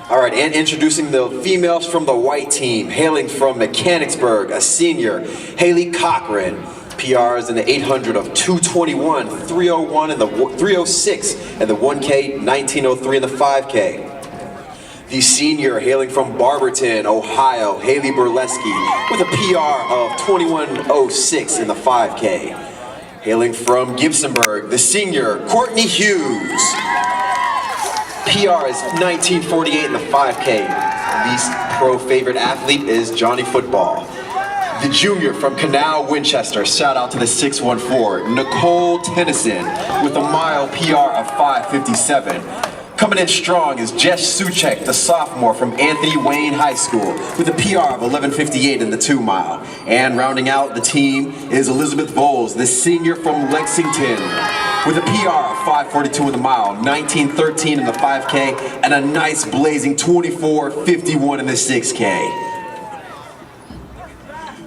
All right, and introducing the females from the white team, hailing from Mechanicsburg, a senior, Haley Cochran. PRs in the 800 of 221, 301 and the 306, and the 1K, 1903 and the 5K. The senior, hailing from Barberton, Ohio, Haley Burleski, with a PR of 2106 in the 5K. Hailing from Gibsonburg, the senior, Courtney Hughes. PR is 1948 in the 5K. Least pro favorite athlete is Johnny Football. The junior from Canal, Winchester, shout out to the 614, Nicole Tennyson, with a mile PR of 5:57. Coming in strong is Jess Suchek, the sophomore from Anthony Wayne High School, with a PR of 11:58 in the 2 mile. And rounding out the team is Elizabeth Bowles, the senior from Lexington, with a PR of 5:42 in the mile, 19:13 in the 5K, and a nice blazing 24:51 in the 6K.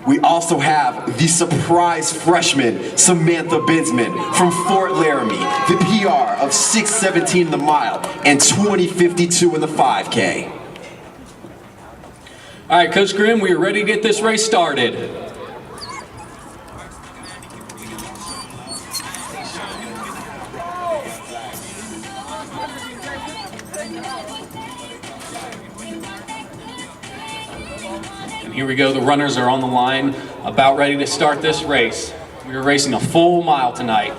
We also have the surprise freshman, Samantha Binsman from Fort Laramie, the PR of 6:17 in the mile and 20:52 in the 5K. All right, Coach Grimm, we are ready to get this race started. Here we go, the runners are on the line, about ready to start this race. We are racing a full mile tonight.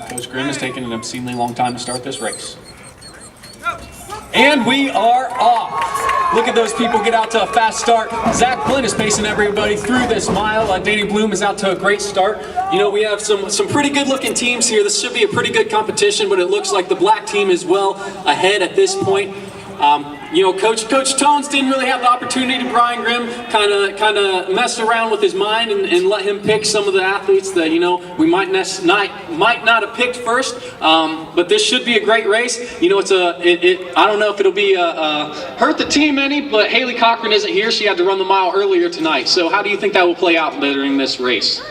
Coach Grimm is taking an obscenely long time to start this race. And we are off. Look at those people get out to a fast start. Zach Flynn is pacing everybody through this mile. Danny Bloom is out to a great start. You know, we have some pretty good looking teams here. This should be a pretty good competition, but it looks like the black team is well ahead at this point. You know, Coach Tones didn't really have the opportunity to Brian Grimm kind of mess around with his mind and let him pick some of the athletes that, you know, we might not have picked first. But this should be a great race. You know, I don't know if it'll be hurt the team any, but Haley Cochran isn't here. She had to run the mile earlier tonight. So how do you think that will play out during this race?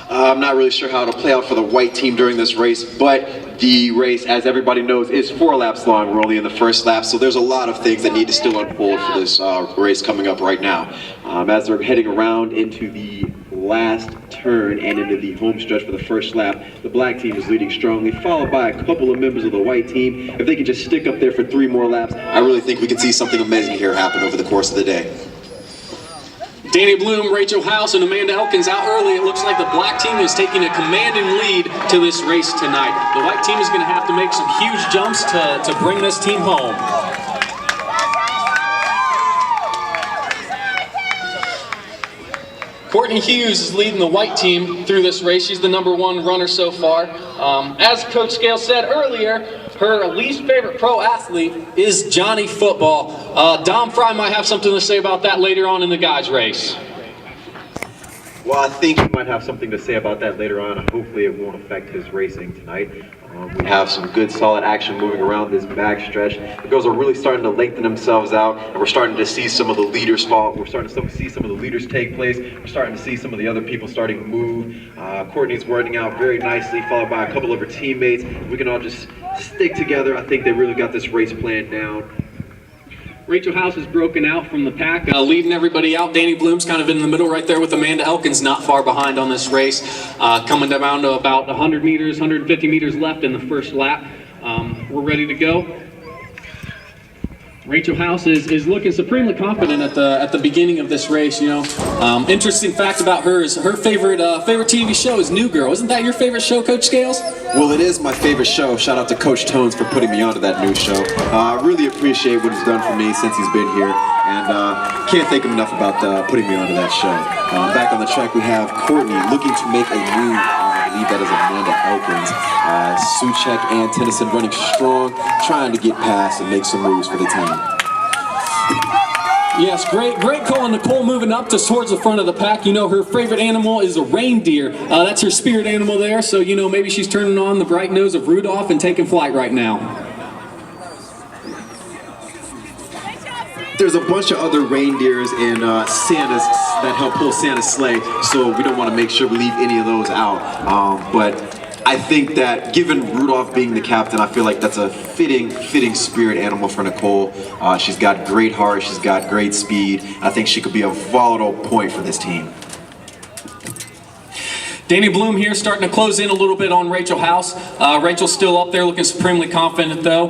I'm not really sure how it'll play out for the white team during this race, but the race, as everybody knows, is 4 laps long. We're only in the first lap, so there's a lot of things that need to still unfold for this race coming up right now. As they're heading around into the last turn and into the home stretch for the first lap, the black team is leading strongly, followed by a couple of members of the white team. If they can just stick up there for 3 more laps, I really think we can see something amazing here happen over the course of the day. Danny Bloom, Rachel House, and Amanda Elkins out early. It looks like the black team is taking a commanding lead to this race tonight. The white team is going to have to make some huge jumps to bring this team home. Courtney Hughes is leading the white team through this race. She's the #1 runner so far. As Coach Scale said earlier, her least favorite pro athlete is Johnny Football. Dom Fry might have something to say about that later on in the guys' race. Well, I think he might have something to say about that later on. Hopefully it won't affect his racing tonight. We have some good solid action moving around this back stretch. The girls are really starting to lengthen themselves out, and we're starting to see some of the leaders fall. We're starting to see some of the leaders take place. We're starting to see some of the other people starting to move. Courtney's running out very nicely, followed by a couple of her teammates. We can all just stick together. I think they really got this race planned down. Rachel House has broken out from the pack, leading everybody out. Danny Bloom's kind of in the middle right there with Amanda Elkins not far behind on this race. Coming down to about 100 meters, 150 meters left in the first lap. We're ready to go. Rachel House is looking supremely confident at the beginning of this race. You know, interesting fact about her is her favorite TV show is New Girl. Isn't that your favorite show, Coach Scales? Well, it is my favorite show. Shout out to Coach Tones for putting me onto that new show. I really appreciate what he's done for me since he's been here, and can't thank him enough about putting me onto that show. Back on the track, we have Courtney looking to make a move. I believe that is Amanda Elkins. Suchek and Tennyson running strong, trying to get past and make some moves for the team. Yes, great call on Nicole moving up towards the front of the pack. You know, her favorite animal is a reindeer. That's her spirit animal there, so, you know, maybe she's turning on the bright nose of Rudolph and taking flight right now. There's a bunch of other reindeers and Santas that help pull Santa's sleigh, so we don't want to make sure we leave any of those out. But I think that given Rudolph being the captain, I feel like that's a fitting spirit animal for Nicole. She's got great heart, she's got great speed. I think she could be a volatile point for this team. Danny Bloom here starting to close in a little bit on Rachel House. Rachel's still up there looking supremely confident though.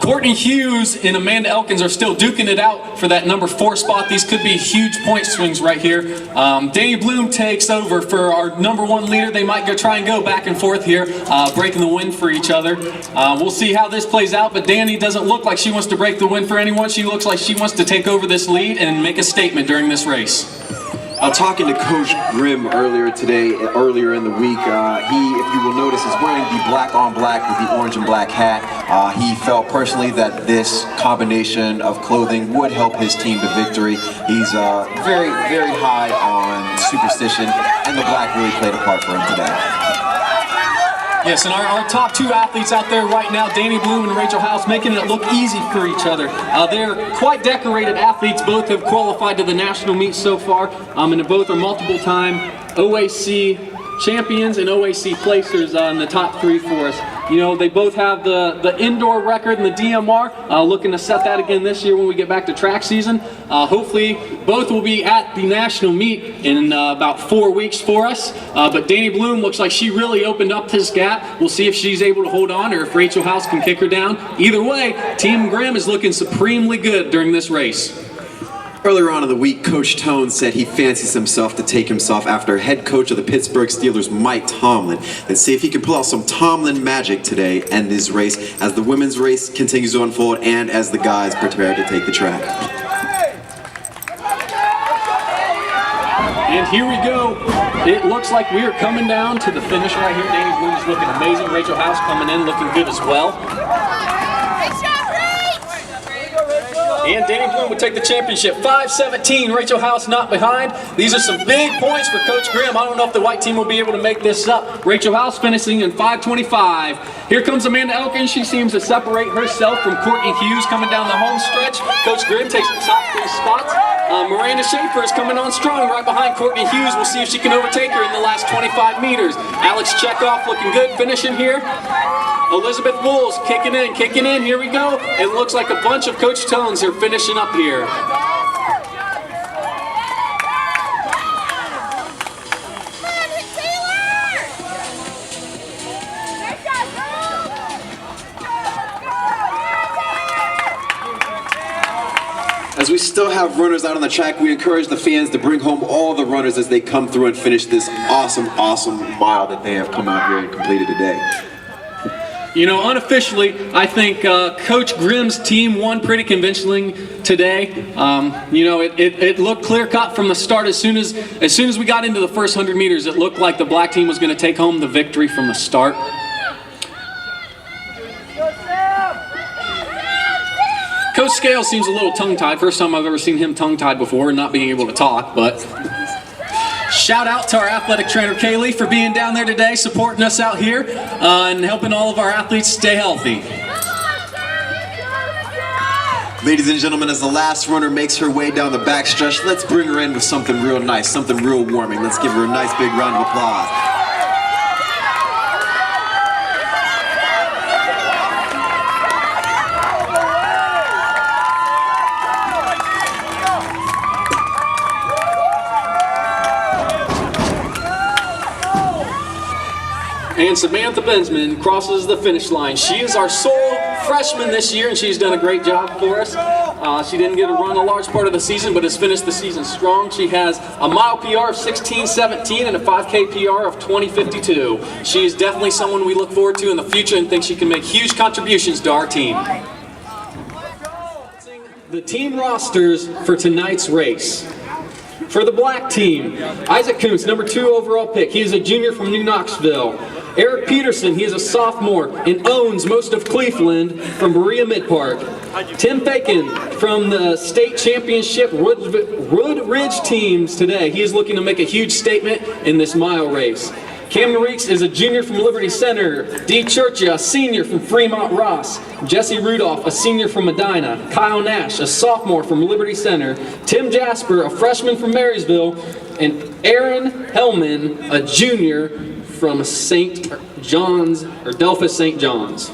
Courtney Hughes and Amanda Elkins are still duking it out for that number 4 spot. These could be huge point swings right here. Danny Bloom takes over for our number 1 leader. They might try and go back and forth here, breaking the wind for each other. We'll see how this plays out, but Danny doesn't look like she wants to break the wind for anyone. She looks like she wants to take over this lead and make a statement during this race. Talking to Coach Grimm earlier in the week, he, if you will notice, is wearing the black on black with the orange and black hat. He felt personally that this combination of clothing would help his team to victory. He's very high on superstition, and the black really played a part for him today. Yes, and our top 2 athletes out there right now, Danny Bloom and Rachel House, making it look easy for each other. They're quite decorated athletes. Both have qualified to the national meet so far, and both are multiple-time OAC champions and OAC placers in the top 3 for us. You know, they both have the indoor record and the DMR, looking to set that again this year when we get back to track season. Hopefully, both will be at the national meet in about 4 weeks for us. But Danny Bloom looks like she really opened up this gap. We'll see if she's able to hold on or if Rachel House can kick her down. Either way, Team Grimm is looking supremely good during this race. Earlier on in the week, Coach Tone said he fancies himself to take himself after head coach of the Pittsburgh Steelers, Mike Tomlin. Let's see if he can pull out some Tomlin magic today and this race as the women's race continues to unfold and as the guys prepare to take the track. And here we go. It looks like we are coming down to the finish right here. Danny Bloom is looking amazing. Rachel House coming in looking good as well. And Danny Bloom would take the championship. 5:17, Rachel House not behind. These are some big points for Coach Grimm. I don't know if the white team will be able to make this up. Rachel House finishing in 5:25. Here comes Amanda Elkins. She seems to separate herself from Courtney Hughes coming down the home stretch. Coach Grimm takes the top 3 spots. Miranda Schaefer is coming on strong right behind Courtney Hughes. We'll see if she can overtake her in the last 25 meters. Alex Chekhov looking good finishing here. Elizabeth Wools kicking in, here we go. It looks like a bunch of Coach Tones are finishing up here. As we still have runners out on the track, we encourage the fans to bring home all the runners as they come through and finish this awesome mile that they have come out here and completed today. You know, unofficially, I think Coach Grimm's team won pretty convincingly today. You know, it looked clear-cut from the start. As soon as we got into the first 100 meters, it looked like the black team was going to take home the victory from the start. Coach Scales seems a little tongue-tied. First time I've ever seen him tongue-tied before and not being able to talk, but shout out to our athletic trainer, Kaylee, for being down there today, supporting us out here, and helping all of our athletes stay healthy. Ladies and gentlemen, as the last runner makes her way down the backstretch, let's bring her in with something real nice, something real warming. Let's give her a nice big round of applause. And Samantha Bensman crosses the finish line. She is our sole freshman this year, and she's done a great job for us. She didn't get to run a large part of the season, but has finished the season strong. She has a mile PR of 16:17 and a 5K PR of 20:52. She is definitely someone we look forward to in the future and think she can make huge contributions to our team. The team rosters for tonight's race. For the black team, Isaac Kuntz, number 2 overall pick. He is a junior from New Knoxville. Eric Peterson, he is a sophomore and owns most of Cleveland from Berea Mid-Park. Tim Fakin from the state championship Wood Ridge teams today. He is looking to make a huge statement in this mile race. Cam Reeks is a junior from Liberty Center. D. Churchia, a senior from Fremont Ross. Jesse Rudolph, a senior from Medina. Kyle Nash, a sophomore from Liberty Center. Tim Jasper, a freshman from Marysville. And Aaron Hellman, a junior from St. John's, or Delphus St. John's.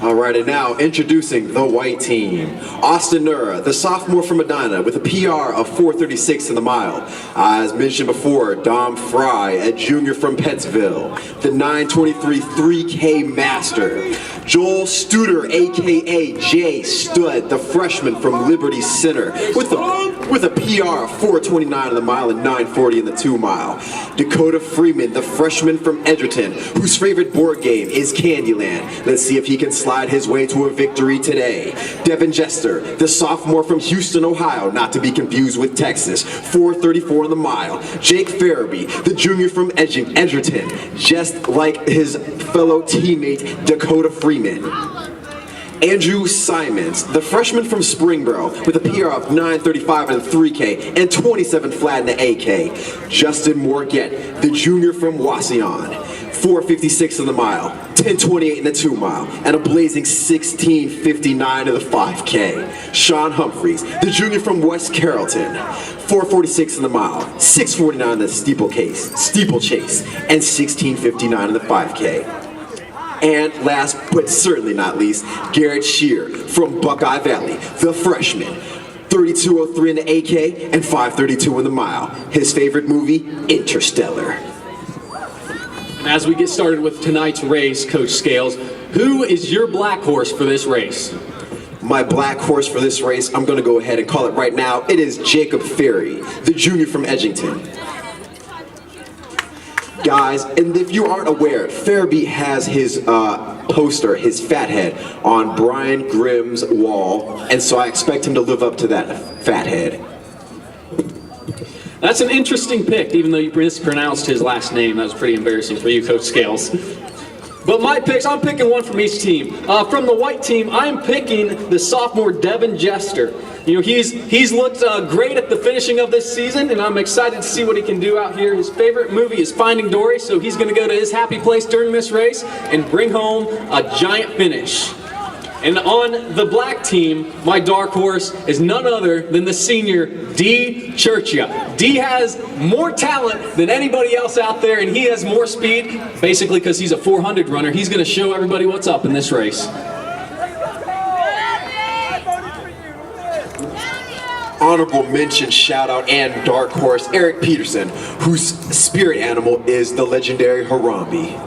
All right, and now introducing the white team. Austin Nura, the sophomore from Medina, with a PR of 4:36 in the mile. As mentioned before, Dom Fry, a junior from Pittsville, the 9:23 3K master. Joel Studer, aka Jay Stud, the freshman from Liberty Center, with a PR of 4:29 in the mile and 9:40 in the 2 mile. Dakota Freeman, the freshman from Edgerton, whose favorite board game is Candyland. Let's see if he can slide his way to a victory today. Devin Jester, the sophomore from Houston, Ohio, not to be confused with Texas, 4:34 in the mile. Jake Farabee, the junior from Edgerton, just like his fellow teammate Dakota Freeman. Andrew Simons, the freshman from Springboro, with a PR of 9:35 in the 3K and 27 flat in the 8K. Justin Morgett, the junior from Wauseon, 4:56 in the mile, 10:28 in the 2 mile, and a blazing 16:59 in the 5K. Sean Humphreys, the junior from West Carrollton, 4:46 in the mile, 6:49 in the steeplechase, and 16:59 in the 5K. And last but certainly not least, Garrett Shear from Buckeye Valley, the freshman, 32:03 in the 8K and 5:32 in the mile. His favorite movie, Interstellar. And as we get started with tonight's race, Coach Scales, who is your black horse for this race? My black horse for this race, I'm going to go ahead and call it right now. It is Jacob Ferry, the junior from Edgington. Guys, and if you aren't aware, Farabee has his poster, his fat head, on Brian Grimm's wall, and so I expect him to live up to that fat head. That's an interesting pick, even though you mispronounced his last name. That was pretty embarrassing for you, Coach Scales. But my picks, I'm picking one from each team. From the white team, I'm picking the sophomore Devin Jester. You know, he's looked great at the finishing of this season, and I'm excited to see what he can do out here. His favorite movie is Finding Dory, so he's going to go to his happy place during this race and bring home a giant finish. And on the black team, my dark horse is none other than the senior D. Churchia. D has more talent than anybody else out there, and he has more speed, basically because he's a 400 runner. He's going to show everybody what's up in this race. Honorable mention, shout out, and dark horse, Eric Peterson, whose spirit animal is the legendary Harambe.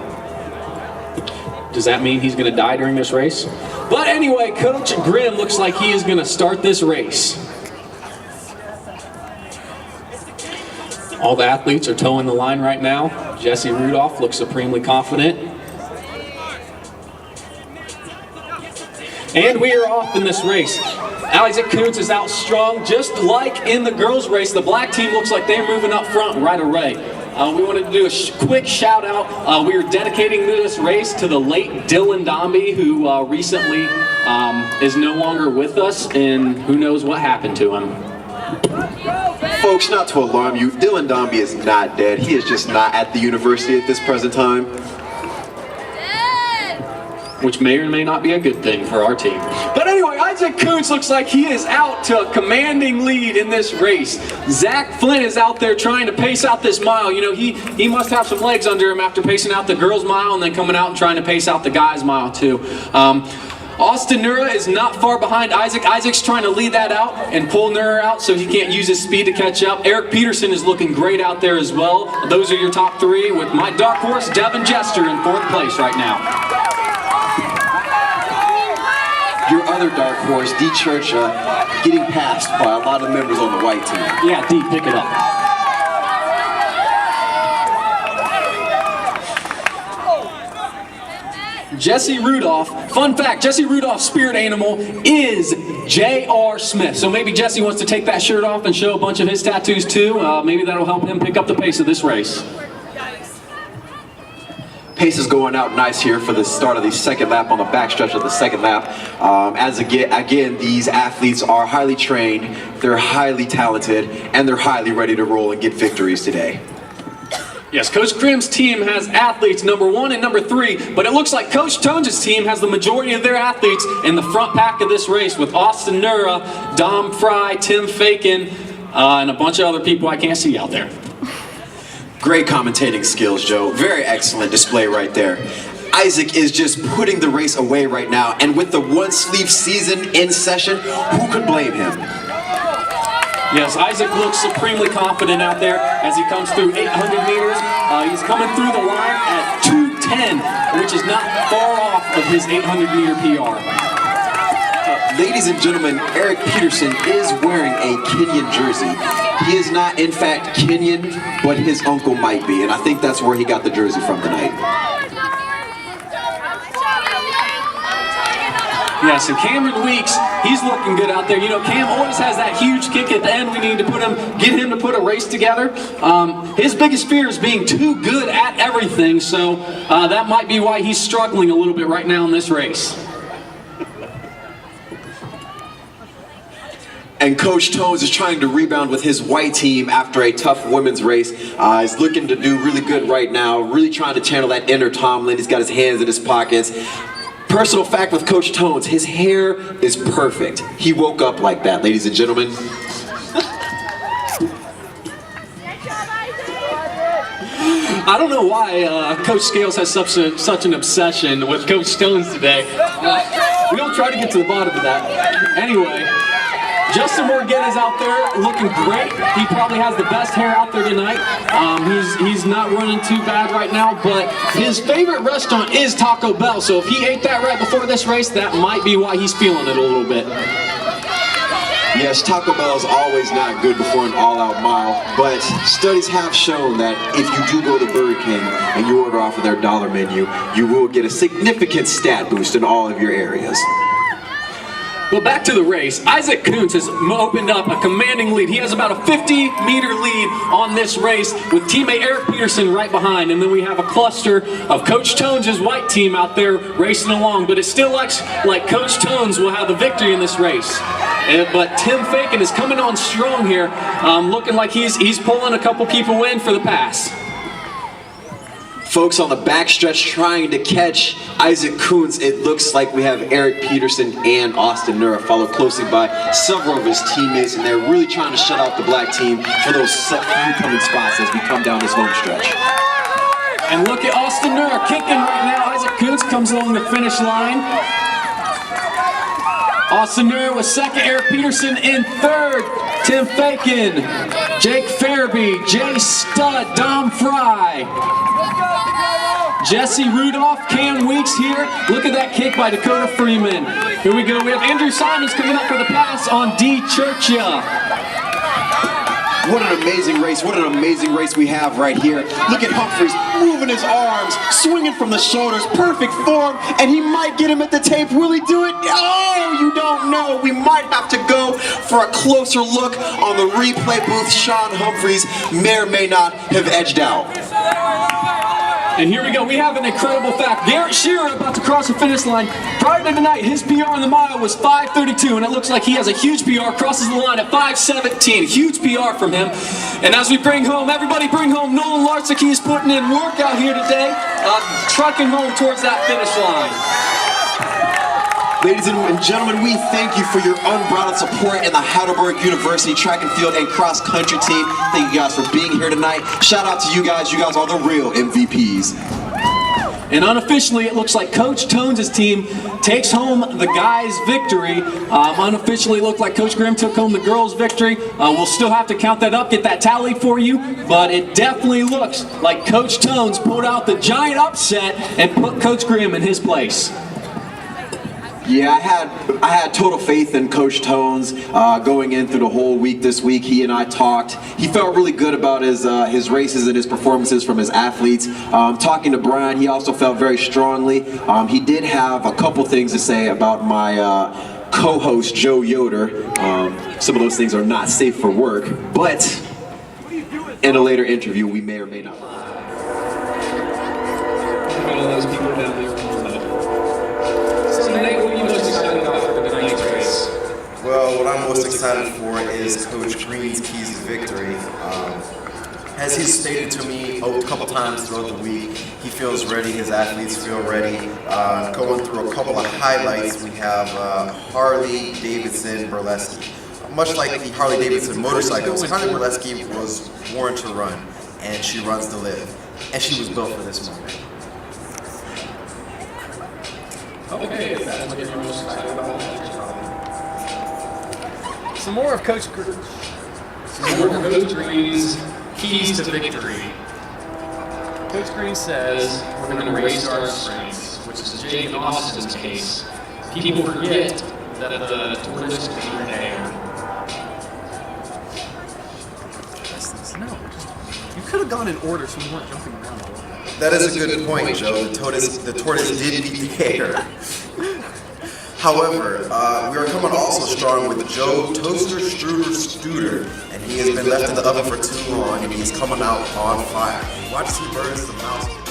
Does that mean he's going to die during this race? But anyway, Coach Grimm looks like he is going to start this race. All the athletes are towing the line right now. Jesse Rudolph looks supremely confident. And we are off in this race. Isaac Kuntz is out strong. Just like in the girls' race, the black team looks like they're moving up front right away. We wanted to do a quick shout out. We are dedicating this race to the late Dylan Dombey, who recently is no longer with us, and who knows what happened to him. Folks, not to alarm you, Dylan Dombey is not dead. He is just not at the university at this present time. Which may or may not be a good thing for our team. But anyway, Isaac Kuntz looks like he is out to a commanding lead in this race. Zach Flynn is out there trying to pace out this mile. You know, he must have some legs under him after pacing out the girls' mile and then coming out and trying to pace out the guys' mile too. Austin Nura is not far behind Isaac. Isaac's trying to lead that out and pull Nura out so he can't use his speed to catch up. Eric Peterson is looking great out there as well. Those are your top three, with my dark horse, Devin Jester, in 4th place right now. Your other dark horse, D. Church, getting passed by a lot of members on the white team. Yeah, D, pick it up. Jesse Rudolph, fun fact, Jesse Rudolph's spirit animal is J.R. Smith. So maybe Jesse wants to take that shirt off and show a bunch of his tattoos too. Maybe that'll help him pick up the pace of this race. Pace is going out nice here for the start of the second lap, on the backstretch of the second lap. Again, these athletes are highly trained, they're highly talented, and they're highly ready to roll and get victories today. Yes, Coach Grimm's team has athletes number 1 and number 3, but it looks like Coach Tones' team has the majority of their athletes in the front pack of this race with Austin Nura, Dom Fry, Tim Fakin, and a bunch of other people I can't see out there. Great commentating skills, Joe. Very excellent display right there. Isaac is just putting the race away right now, and with the one-sleeve season in session, who could blame him? Yes, Isaac looks supremely confident out there as he comes through 800 meters. He's coming through the line at 2:10, which is not far off of his 800-meter PR. Ladies and gentlemen, Eric Peterson is wearing a Kenyan jersey. He is not, in fact, Kenyan, but his uncle might be, and I think that's where he got the jersey from tonight. Yes, and Cameron Weeks, he's looking good out there. You know, Cam always has that huge kick at the end. We need to get him to put a race together. His biggest fear is being too good at everything, so that might be why he's struggling a little bit right now in this race. And Coach Tones is trying to rebound with his white team after a tough women's race. He's looking to do really good right now, really trying to channel that inner Tomlin. He's got his hands in his pockets. Personal fact with Coach Tones, his hair is perfect. He woke up like that, ladies and gentlemen. I don't know why Coach Scales has such an obsession with Coach Stones today. We'll try to get to the bottom of that. Anyway, Justin Morgan is out there looking great. He probably has the best hair out there tonight. He's not running too bad right now, but his favorite restaurant is Taco Bell. So if he ate that right before this race, that might be why he's feeling it a little bit. Yes, Taco Bell is always not good before an all-out mile, but studies have shown that if you do go to Burger King and you order off of their dollar menu, you will get a significant stat boost in all of your areas. Well, back to the race. Isaac Kuntz has opened up a commanding lead. He has about a 50-meter lead on this race with teammate Eric Peterson right behind. And then we have a cluster of Coach Tones' white team out there racing along. But it still looks like Coach Tones will have the victory in this race. But Tim Fakin is coming on strong here, looking like he's pulling a couple people in for the pass. Folks on the backstretch trying to catch Isaac Kuntz. It looks like we have Eric Peterson and Austin Nura followed closely by several of his teammates, and they're really trying to shut out the black team for those few coming spots as we come down this home stretch. And look at Austin Nura kicking right now. Isaac Kuntz comes along the finish line. Austin Nura was second, Eric Peterson in third, Tim Fakin, Jake Farabee, Jay Studd, Dom Fry, Jesse Rudolph, Cam Weeks here. Look at that kick by Dakota Freeman. Here we go, we have Andrew Simons coming up for the pass on D. Churchia. What an amazing race. What an amazing race we have right here. Look at Humphreys moving his arms, swinging from the shoulders, perfect form, and he might get him at the tape. Will he do it? Oh, you don't know. We might have to go for a closer look on the replay booth. Sean Humphreys may or may not have edged out. And here we go, we have an incredible fact. Garrett Shearer about to cross the finish line. Prior to tonight, his PR on the mile was 5:32, and it looks like he has a huge PR, crosses the line at 5:17. Huge PR from him. And as we bring home, everybody bring home Nolan Larsick. He's putting in work out here today, trucking home towards that finish line. Ladies and gentlemen, we thank you for your unbridled support in the Heidelberg University track and field and cross country team. Thank you guys for being here tonight. Shout out to you guys. You guys are the real MVPs. And unofficially, it looks like Coach Tones' team takes home the guys' victory. Unofficially, it looked like Coach Grimm took home the girls' victory. We'll still have to count that up, get that tally for you. But it definitely looks like Coach Tones pulled out the giant upset and put Coach Grimm in his place. Yeah, I had total faith in Coach Tones going in through the whole week this week. He and I talked. He felt really good about his races and his performances from his athletes. Talking to Brian, he also felt very strongly. He did have a couple things to say about my co-host, Joe Yoder. Some of those things are not safe for work, but in a later interview, we may or may not. All those people down there. Well, what I'm most excited for is Coach Green's keys to victory. As he's stated to me a couple times throughout the week, he feels ready, his athletes feel ready. Going through a couple of highlights, we have Harley Davidson Burlesque. Much like the Harley Davidson motorcycles, Harley Burlesque was born to run, and she runs to live. And she was built for this moment. Okay, if that's what you're most excited about. Some more of Coach Green's keys to victory. Coach Green says we're going to raise our strengths, which is Jake and Austin's case. People forget that the tortoise is in there. No, you could have gone in order so we weren't jumping around all over. That is a good point, Joe. The tortoise did beat the hare. However, we are coming also strong with Joe Toaster Studer, and he has been left in the oven for too long, and he's coming out on fire. Watch as he burns the mouse.